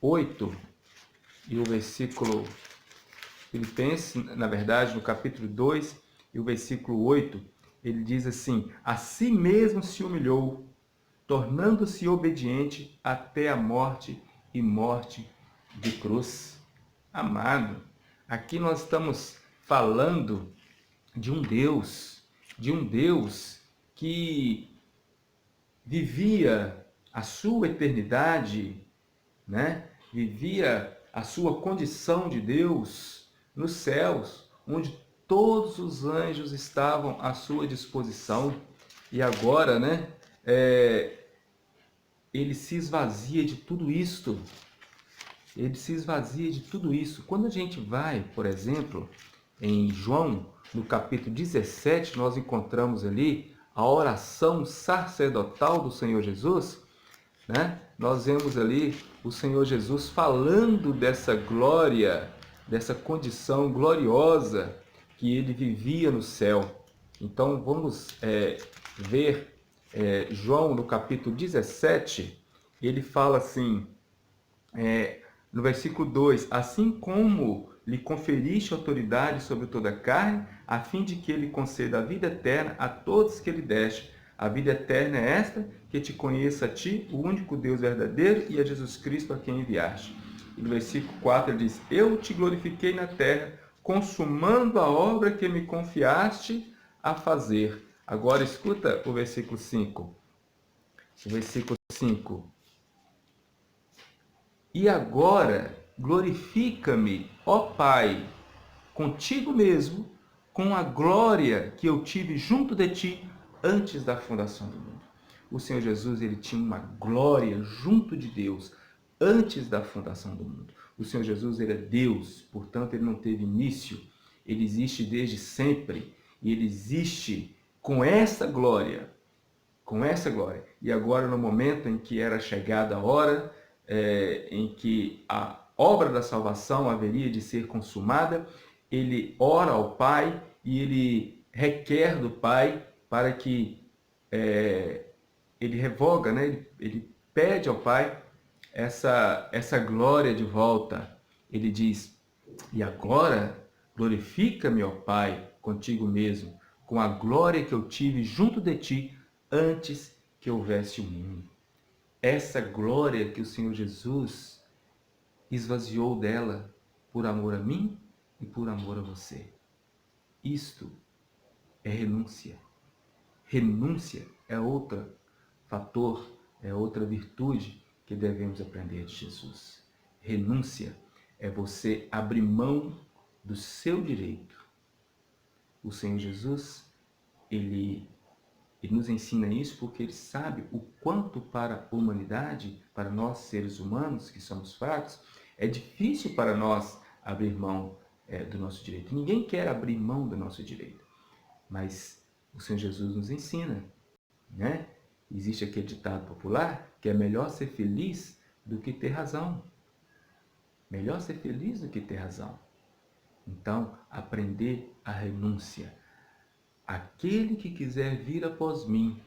8 e o versículo Filipenses, na verdade, no capítulo 2 e o versículo 8, ele diz assim: a si mesmo se humilhou, tornando-se obediente até a morte e morte de cruz. Amado, aqui nós estamos falando de um Deus que vivia a sua eternidade, né? Vivia a sua condição de Deus nos céus, onde todos os anjos estavam à sua disposição. E agora, né? Ele se esvazia de tudo isto. Ele se esvazia de tudo isso. Quando a gente vai, por exemplo, em João, no capítulo 17, nós encontramos ali a oração sacerdotal do Senhor Jesus, né? Nós vemos ali o Senhor Jesus falando dessa glória, dessa condição gloriosa que ele vivia no céu. Então vamos ver João no capítulo 17, ele fala assim, no versículo 2, assim como lhe conferiste autoridade sobre toda a carne, a fim de que ele conceda a vida eterna a todos que ele deste. A vida eterna é esta, que te conheça a ti, o único Deus verdadeiro, e a Jesus Cristo a quem enviaste. E no versículo 4 ele diz, eu te glorifiquei na terra, consumando a obra que me confiaste a fazer. Agora escuta o versículo 5. O versículo 5. E agora glorifica-me, ó Pai, contigo mesmo, com a glória que eu tive junto de ti antes da fundação do mundo. O Senhor Jesus, ele tinha uma glória junto de Deus antes da fundação do mundo. O Senhor Jesus, ele é Deus, portanto, ele não teve início, ele existe desde sempre e ele existe com essa glória. Com essa glória. E agora, no momento em que era chegada a hora, em que a obra da salvação haveria de ser consumada, ele ora ao Pai e ele requer do Pai para que ele revoga, né? Ele pede ao Pai essa glória de volta. Ele diz, e agora glorifica-me, ó Pai, contigo mesmo, com a glória que eu tive junto de ti antes que houvesse o mundo. Essa glória que o Senhor Jesus esvaziou dela por amor a mim e por amor a você. Isto é renúncia. Renúncia é outro fator, é outra virtude que devemos aprender de Jesus. Renúncia é você abrir mão do seu direito. O Senhor Jesus, ele nos ensina isso porque ele sabe o quanto para a humanidade, para nós seres humanos que somos fracos, é difícil para nós abrir mão do nosso direito. Ninguém quer abrir mão do nosso direito, mas o Senhor Jesus nos ensina, né? Existe aquele ditado popular que é melhor ser feliz do que ter razão. Melhor ser feliz do que ter razão. Então, aprender a renúncia. Aquele que quiser vir após mim,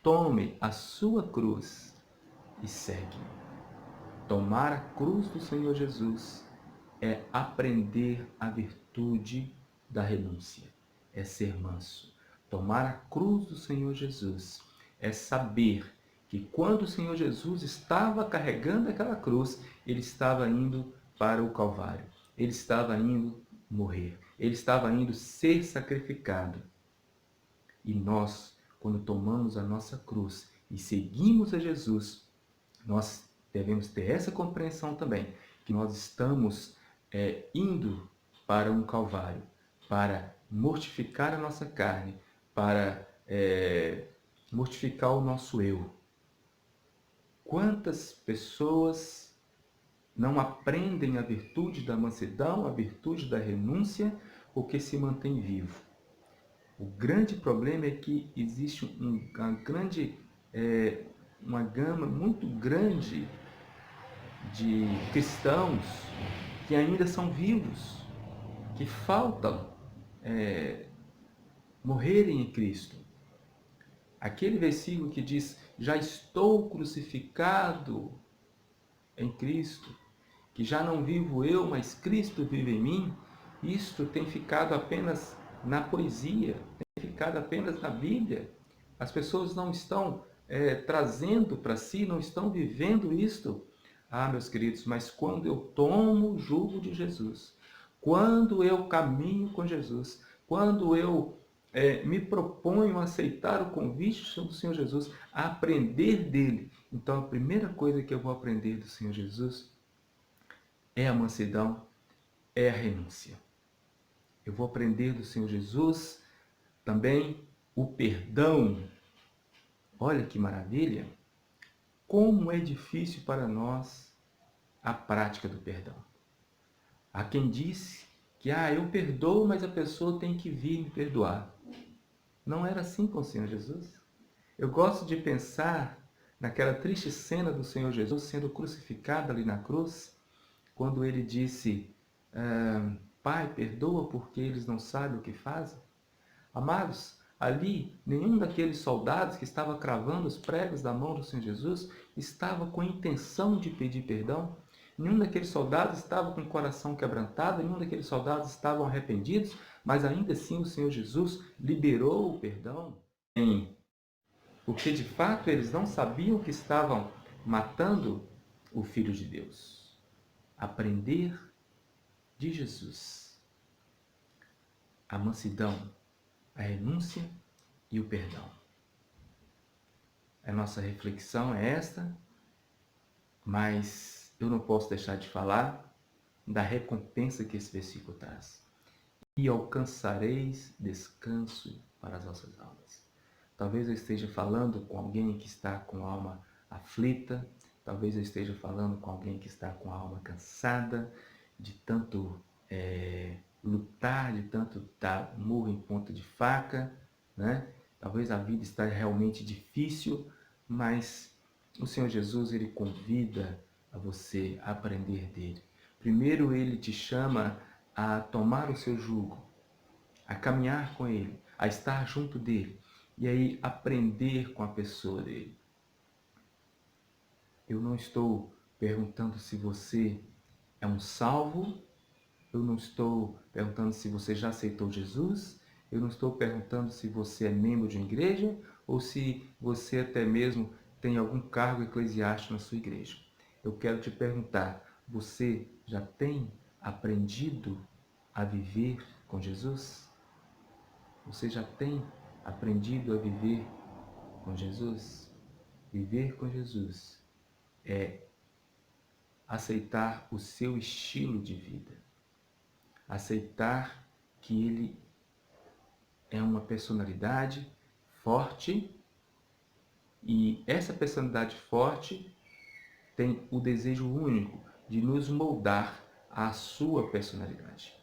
tome a sua cruz e segue-me. Tomar a cruz do Senhor Jesus é aprender a virtude da renúncia, é ser manso. Tomar a cruz do Senhor Jesus é saber que quando o Senhor Jesus estava carregando aquela cruz, ele estava indo para o Calvário, ele estava indo morrer, ele estava indo ser sacrificado. E nós, quando tomamos a nossa cruz e seguimos a Jesus, nós devemos ter essa compreensão também, que nós estamos indo para um Calvário, para mortificar a nossa carne, para mortificar o nosso eu. Quantas pessoas não aprendem a virtude da mansidão, a virtude da renúncia, porque se mantém vivo? O grande problema é que existe uma gama muito grande de cristãos que ainda são vivos, que faltam morrerem em Cristo. Aquele versículo que diz, já estou crucificado em Cristo, que já não vivo eu, mas Cristo vive em mim, isto tem ficado apenas na poesia, tem ficado apenas na Bíblia. As pessoas não estão trazendo para si, não estão vivendo isto. Ah, meus queridos, mas quando eu tomo o jugo de Jesus, quando eu caminho com Jesus, quando eu me proponho a aceitar o convite do Senhor Jesus, a aprender dele, então a primeira coisa que eu vou aprender do Senhor Jesus é a mansidão, é a renúncia. Eu vou aprender do Senhor Jesus também o perdão. Olha que maravilha! Como é difícil para nós a prática do perdão. Há quem diz que eu perdoo, mas a pessoa tem que vir me perdoar. Não era assim com o Senhor Jesus. Eu gosto de pensar naquela triste cena do Senhor Jesus sendo crucificado ali na cruz, quando ele disse, Pai, perdoa porque eles não sabem o que fazem. Amados, ali nenhum daqueles soldados que estava cravando os pregos da mão do Senhor Jesus estava com a intenção de pedir perdão. Nenhum daqueles soldados estava com o coração quebrantado, nenhum daqueles soldados estavam arrependidos, mas ainda assim o Senhor Jesus liberou o perdão. Porque de fato eles não sabiam que estavam matando o Filho de Deus. Aprender de Jesus a mansidão, a renúncia e o perdão. A nossa reflexão é esta, mas eu não posso deixar de falar da recompensa que esse versículo traz. E alcançareis descanso para as vossas almas. Talvez eu esteja falando com alguém que está com a alma aflita, talvez eu esteja falando com alguém que está com a alma cansada de tanto lutar, de tanto dar murro em ponta de faca, né? Talvez a vida está realmente difícil, mas o Senhor Jesus, ele convida a você a aprender dele. Primeiro, ele te chama a tomar o seu jugo, a caminhar com ele, a estar junto dele, e aí aprender com a pessoa dele. Eu não estou perguntando se você é um salvo, eu não estou perguntando se você já aceitou Jesus, eu não estou perguntando se você é membro de uma igreja ou se você até mesmo tem algum cargo eclesiástico na sua igreja. Eu quero te perguntar, você já tem aprendido a viver com Jesus? Você já tem aprendido a viver com Jesus? Viver com Jesus é aceitar o seu estilo de vida. Aceitar que ele é uma personalidade forte e essa personalidade forte tem o desejo único de nos moldar à sua personalidade.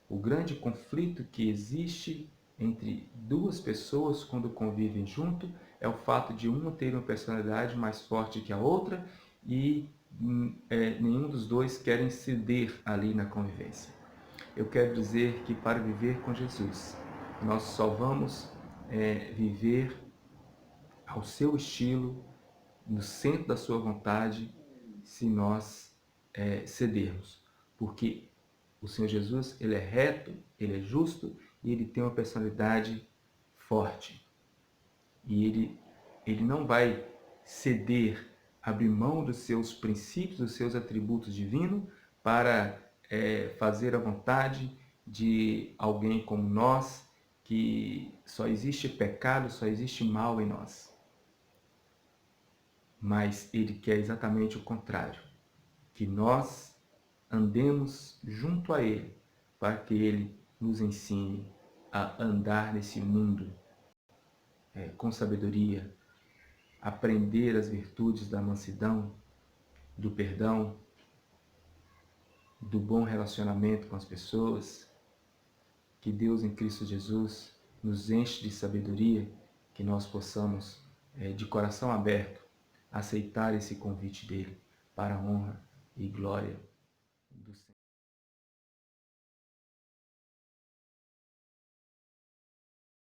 O grande conflito que existe entre duas pessoas quando convivem junto é o fato de uma ter uma personalidade mais forte que a outra e nenhum dos dois querem ceder ali na convivência. Eu quero dizer que para viver com Jesus, nós só vamos viver ao seu estilo, no centro da sua vontade, se nós cedermos. Porque o Senhor Jesus, ele é reto, ele é justo e ele tem uma personalidade forte. E ele não vai ceder, abrir mão dos seus princípios, dos seus atributos divinos para fazer a vontade de alguém como nós, que só existe pecado, só existe mal em nós. Mas ele quer exatamente o contrário, que nós andemos junto a ele, para que ele nos ensine a andar nesse mundo com sabedoria, aprender as virtudes da mansidão, do perdão, do bom relacionamento com as pessoas. Que Deus em Cristo Jesus nos enche de sabedoria, que nós possamos, de coração aberto, aceitar esse convite dele para a honra e glória